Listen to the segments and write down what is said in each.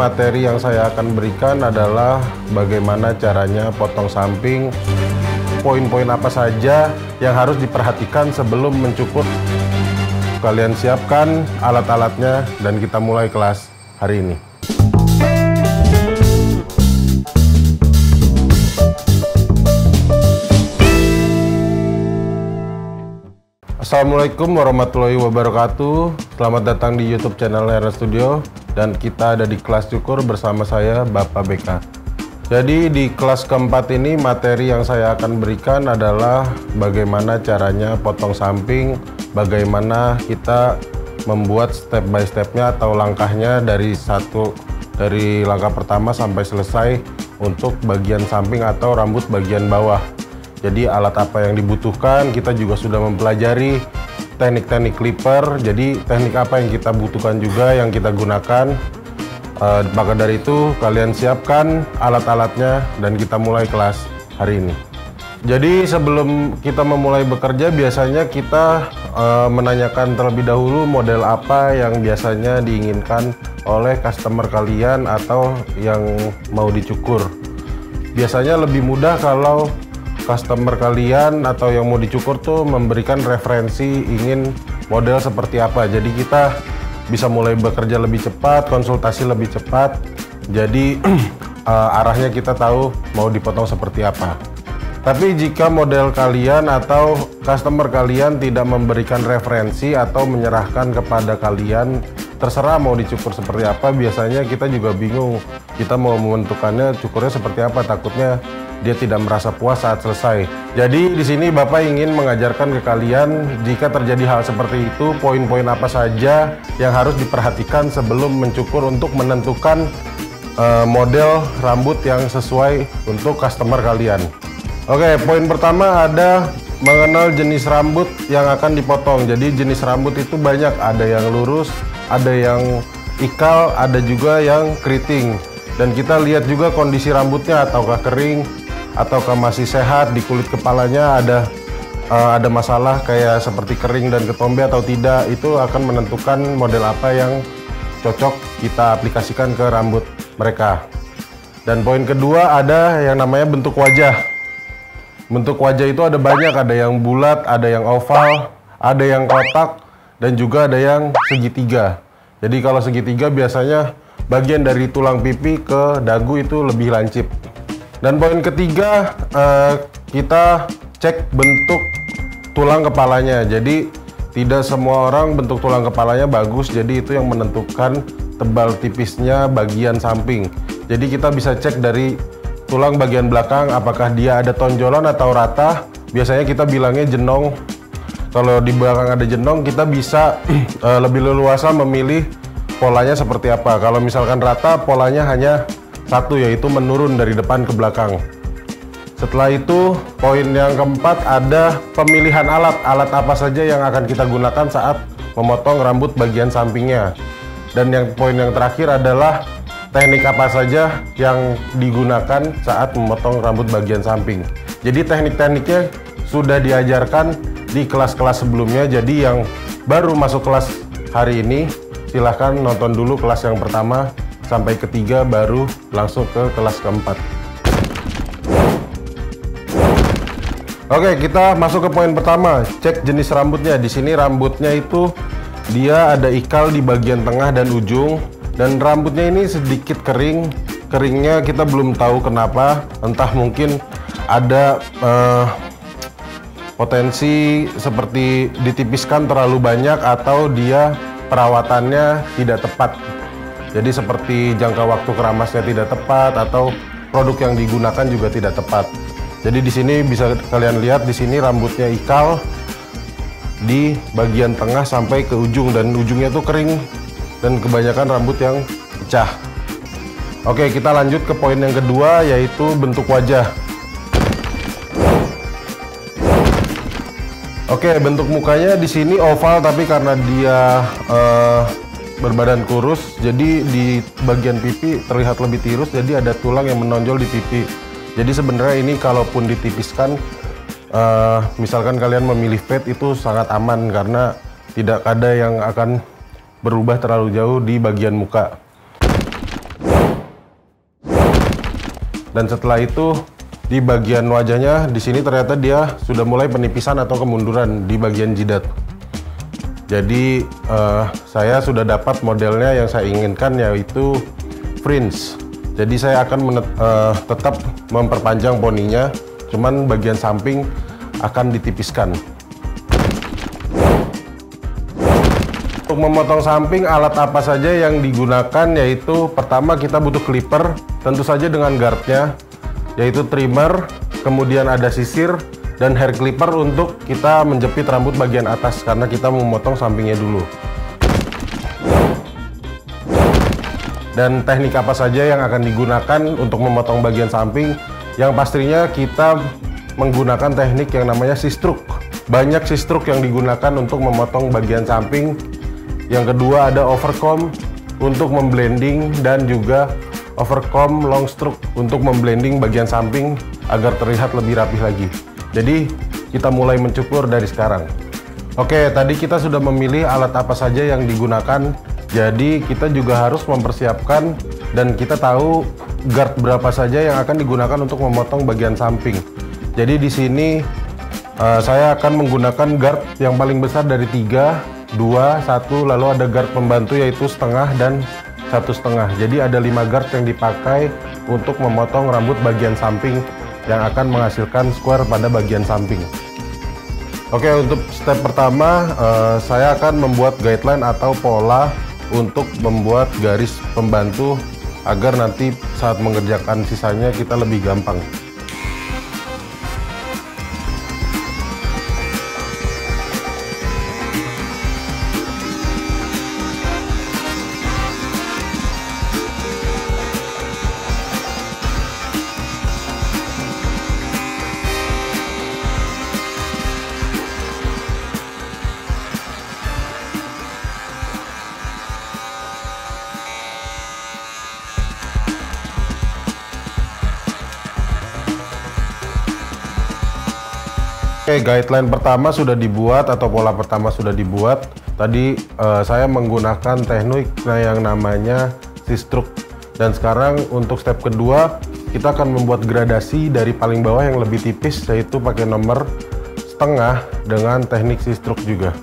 materi yang saya akan berikan adalah bagaimana caranya potong samping, poin-poin apa saja yang harus diperhatikan sebelum mencukur. Kalian siapkan alat-alatnya dan kita mulai kelas hari ini. Assalamualaikum warahmatullahi wabarakatuh. Selamat datang di YouTube channel Ernest Studio. Dan kita ada di kelas cukur bersama saya, Bapak BK. Jadi di kelas keempat ini materi yang saya akan berikan adalah bagaimana caranya potong samping, bagaimana kita membuat step by stepnya atau langkahnya dari langkah pertama sampai selesai untuk bagian samping atau rambut bagian bawah. Jadi alat apa yang dibutuhkan, kita juga sudah mempelajari teknik-teknik clipper. Jadi teknik apa yang kita butuhkan juga yang kita gunakan. Maka dari itu kalian siapkan alat-alatnya dan kita mulai kelas hari ini. Jadi sebelum kita memulai bekerja, biasanya kita menanyakan terlebih dahulu model apa yang biasanya diinginkan oleh customer kalian atau yang mau dicukur. Biasanya lebih mudah kalau customer kalian atau yang mau dicukur tuh memberikan referensi ingin model seperti apa. Jadi kita bisa mulai bekerja lebih cepat, konsultasi lebih cepat. Jadi arahnya kita tahu mau dipotong seperti apa. Tapi jika model kalian atau customer kalian tidak memberikan referensi atau menyerahkan kepada kalian, terserah mau dicukur seperti apa, biasanya kita juga bingung. Kita mau menentukannya cukurnya seperti apa, takutnya dia tidak merasa puas saat selesai. Jadi di sini Bapak ingin mengajarkan ke kalian jika terjadi hal seperti itu, poin-poin apa saja yang harus diperhatikan sebelum mencukur untuk menentukan model rambut yang sesuai untuk customer kalian. Oke, poin pertama ada mengenal jenis rambut yang akan dipotong. Jadi jenis rambut itu banyak, ada yang lurus, ada yang ikal, ada juga yang keriting. Dan kita lihat juga kondisi rambutnya, ataukah kering, ataukah masih sehat, di kulit kepalanya ada masalah kayak seperti kering dan ketombe atau tidak. Itu akan menentukan model apa yang cocok kita aplikasikan ke rambut mereka. Dan poin kedua ada yang namanya bentuk wajah. Bentuk wajah itu ada banyak, ada yang bulat, ada yang oval, ada yang kotak, dan juga ada yang segitiga. Jadi kalau segitiga biasanya bagian dari tulang pipi ke dagu itu lebih lancip. Dan poin ketiga, kita cek bentuk tulang kepalanya. Jadi tidak semua orang bentuk tulang kepalanya bagus, jadi itu yang menentukan tebal tipisnya bagian samping. Jadi kita bisa cek dari tulang bagian belakang, apakah dia ada tonjolan atau rata. Biasanya kita bilangnya jenong. Kalau di belakang ada jenong, kita bisa lebih leluasa memilih polanya seperti apa. Kalau misalkan rata, polanya hanya satu, yaitu menurun dari depan ke belakang. Setelah itu, poin yang keempat ada pemilihan alat. Alat apa saja yang akan kita gunakan saat memotong rambut bagian sampingnya. Dan poin yang terakhir adalah teknik apa saja yang digunakan saat memotong rambut bagian samping. Jadi teknik-tekniknya sudah diajarkan di kelas-kelas sebelumnya. Jadi yang baru masuk kelas hari ini, silahkan nonton dulu kelas yang pertama sampai ketiga, baru langsung ke kelas keempat. Oke, kita masuk ke poin pertama, cek jenis rambutnya. Di sini rambutnya itu dia ada ikal di bagian tengah dan ujung. Dan rambutnya ini sedikit kering. Keringnya kita belum tahu kenapa. Entah mungkin ada potensi seperti ditipiskan terlalu banyak, atau dia perawatannya tidak tepat. Jadi seperti jangka waktu keramasnya tidak tepat, atau produk yang digunakan juga tidak tepat. Jadi di sini bisa kalian lihat, di sini rambutnya ikal di bagian tengah sampai ke ujung, dan ujungnya tuh kering. Dan kebanyakan rambut yang pecah. Oke, kita lanjut ke poin yang kedua, yaitu bentuk wajah. Oke, bentuk mukanya di sini oval, tapi karena dia berbadan kurus, jadi di bagian pipi terlihat lebih tirus, jadi ada tulang yang menonjol di pipi. Jadi sebenarnya ini kalaupun ditipiskan, misalkan kalian memilih fade, itu sangat aman karena tidak ada yang akan berubah terlalu jauh di bagian muka. Dan setelah itu di bagian wajahnya di sini ternyata dia sudah mulai penipisan atau kemunduran di bagian jidat. Jadi saya sudah dapat modelnya yang saya inginkan, yaitu fringe. Jadi saya akan tetap memperpanjang poninya, cuman bagian samping akan ditipiskan. Untuk memotong samping, alat apa saja yang digunakan, yaitu pertama kita butuh clipper, tentu saja dengan guardnya, yaitu trimmer, kemudian ada sisir, dan hair clipper untuk kita menjepit rambut bagian atas karena kita memotong sampingnya dulu. Dan teknik apa saja yang akan digunakan untuk memotong bagian samping? Yang pastinya kita menggunakan teknik yang namanya C-stroke. Banyak C-stroke yang digunakan untuk memotong bagian samping. Yang kedua ada overcomb untuk memblending, dan juga overcomb long stroke untuk memblending bagian samping agar terlihat lebih rapih lagi. Jadi kita mulai mencukur dari sekarang. Oke, tadi kita sudah memilih alat apa saja yang digunakan. Jadi kita juga harus mempersiapkan dan kita tahu guard berapa saja yang akan digunakan untuk memotong bagian samping. Jadi di sini saya akan menggunakan guard yang paling besar dari 3, 2, 1, lalu ada guard pembantu yaitu setengah dan 1,5. Jadi ada 5 guard yang dipakai untuk memotong rambut bagian samping yang akan menghasilkan square pada bagian samping. Oke, untuk step pertama saya akan membuat guideline atau pola untuk membuat garis pembantu agar nanti saat mengerjakan sisanya kita lebih gampang. Oke, guideline pertama sudah dibuat atau pola pertama sudah dibuat. Tadi saya menggunakan teknik yang namanya C-stroke. Dan sekarang untuk step kedua, kita akan membuat gradasi dari paling bawah yang lebih tipis, yaitu pakai nomor setengah dengan teknik C-stroke juga.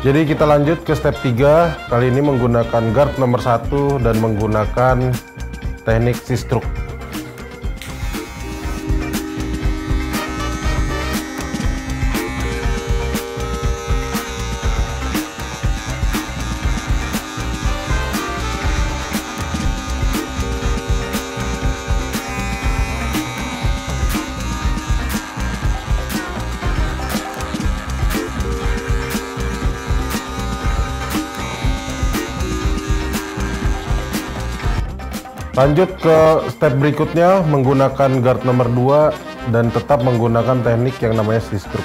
Jadi kita lanjut ke step 3, kali ini menggunakan guard nomor 1 dan menggunakan teknik C-stroke. Lanjut ke step berikutnya, menggunakan guard nomor 2 dan tetap menggunakan teknik yang namanya C-stroke.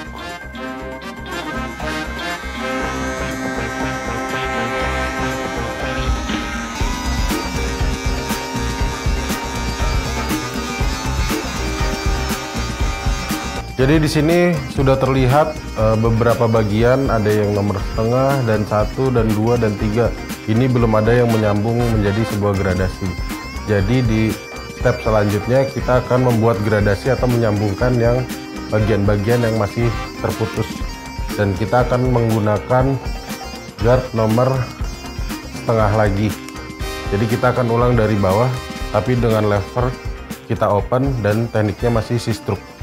Jadi di sini sudah terlihat beberapa bagian, ada yang nomor setengah dan 1 dan 2 dan 3. Ini belum ada yang menyambung menjadi sebuah gradasi. Jadi di step selanjutnya kita akan membuat gradasi atau menyambungkan yang bagian-bagian yang masih terputus. Dan kita akan menggunakan guard nomor setengah lagi. Jadi kita akan ulang dari bawah, tapi dengan lever kita open dan tekniknya masih C-stroke.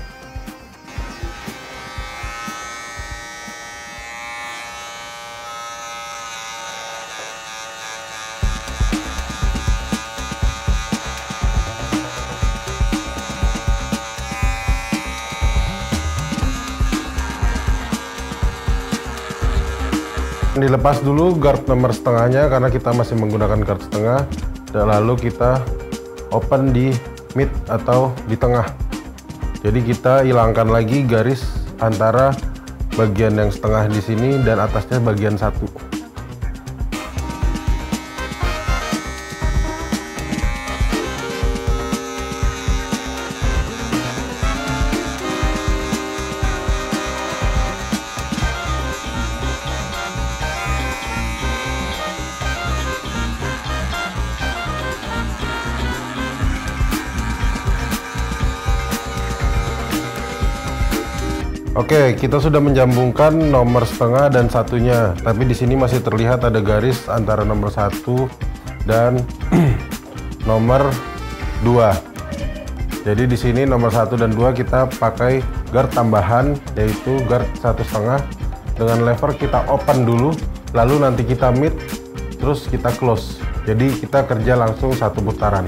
Dilepas dulu guard nomor setengahnya karena kita masih menggunakan guard setengah, dan lalu kita open di mid atau di tengah. Jadi kita hilangkan lagi garis antara bagian yang setengah di sini dan atasnya bagian satu. Oke, kita sudah menjambungkan nomor setengah dan satunya, tapi di sini masih terlihat ada garis antara nomor 1 dan nomor 2. Jadi di sini nomor 1 dan 2 kita pakai guard tambahan, yaitu guard 1,5. Dengan lever kita open dulu, lalu nanti kita mid, terus kita close. Jadi kita kerja langsung satu putaran.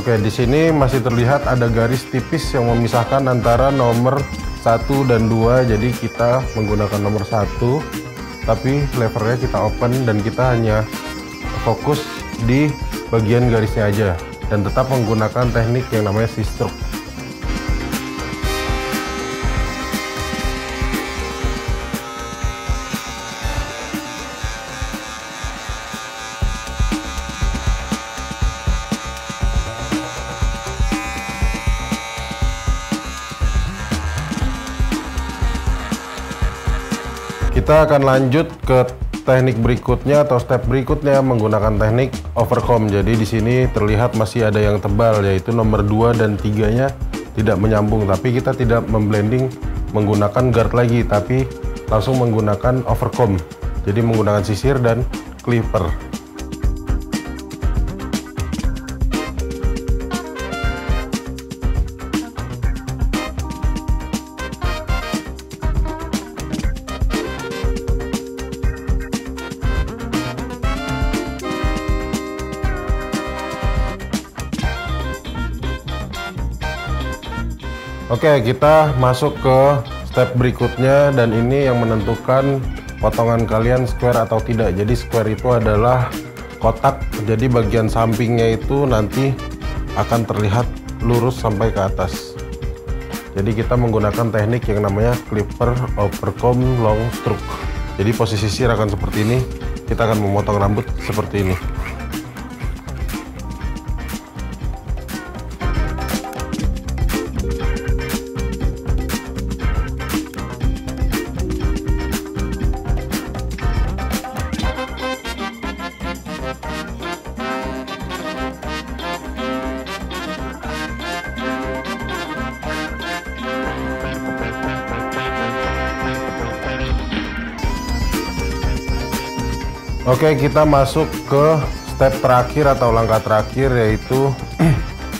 Oke, di sini masih terlihat ada garis tipis yang memisahkan antara nomor 1 dan 2. Jadi kita menggunakan nomor 1, tapi levernya kita open dan kita hanya fokus di bagian garisnya aja dan tetap menggunakan teknik yang namanya C-stroke. Kita akan lanjut ke teknik berikutnya atau step berikutnya menggunakan teknik overcomb. Jadi di sini terlihat masih ada yang tebal, yaitu nomor 2 dan 3-nya tidak menyambung, tapi kita tidak memblending menggunakan guard lagi, tapi langsung menggunakan overcomb. Jadi menggunakan sisir dan clipper. Oke, kita masuk ke step berikutnya dan ini yang menentukan potongan kalian square atau tidak. Jadi square itu adalah kotak, jadi bagian sampingnya itu nanti akan terlihat lurus sampai ke atas. Jadi kita menggunakan teknik yang namanya clipper overcomb long stroke. Jadi posisi sisir akan seperti ini, kita akan memotong rambut seperti ini. Oke, kita masuk ke step terakhir atau langkah terakhir, yaitu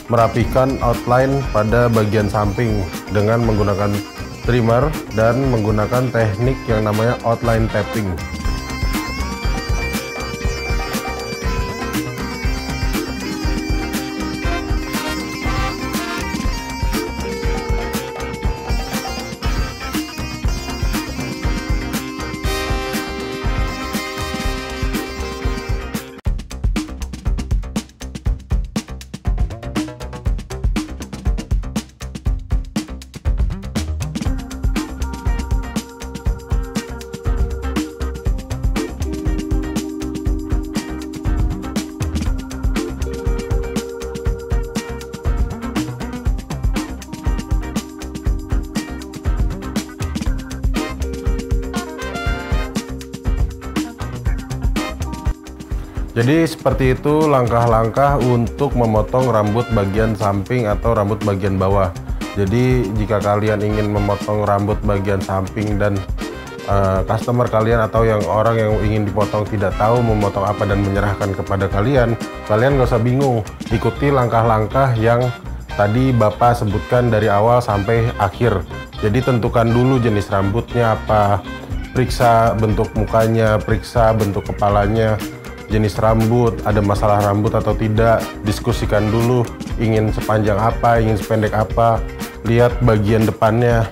merapikan outline pada bagian samping dengan menggunakan trimmer dan menggunakan teknik yang namanya outline tapping. Jadi seperti itu langkah-langkah untuk memotong rambut bagian samping atau rambut bagian bawah. Jadi jika kalian ingin memotong rambut bagian samping dan customer kalian atau orang yang ingin dipotong tidak tahu memotong apa dan menyerahkan kepada kalian nggak usah bingung. Ikuti langkah-langkah yang tadi Bapak sebutkan dari awal sampai akhir. Jadi tentukan dulu jenis rambutnya apa, periksa bentuk mukanya, periksa bentuk kepalanya, jenis rambut, ada masalah rambut atau tidak, diskusikan dulu ingin sepanjang apa, ingin sependek apa, lihat bagian depannya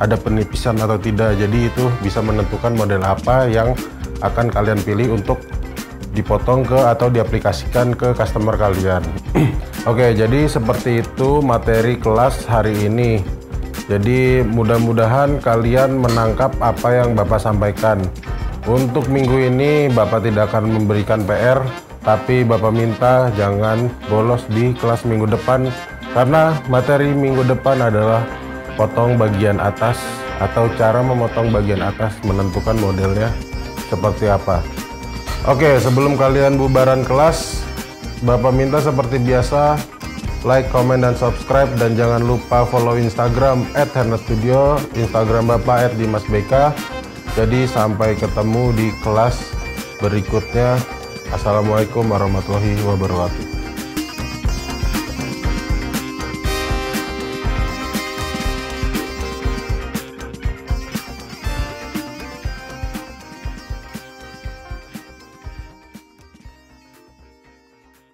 ada penipisan atau tidak. Jadi itu bisa menentukan model apa yang akan kalian pilih untuk dipotong ke atau diaplikasikan ke customer kalian. Oke, jadi seperti itu materi kelas hari ini. Jadi mudah-mudahan kalian menangkap apa yang Bapak sampaikan. Untuk minggu ini Bapak tidak akan memberikan PR, tapi Bapak minta jangan bolos di kelas minggu depan, karena materi minggu depan adalah potong bagian atas atau cara memotong bagian atas, menentukan modelnya seperti apa. Oke, sebelum kalian bubaran kelas, Bapak minta seperti biasa like, comment, dan subscribe, dan jangan lupa follow Instagram @hernastudio, Instagram Bapak @dimasbk. Jadi sampai ketemu di kelas berikutnya. Assalamualaikum warahmatullahi wabarakatuh.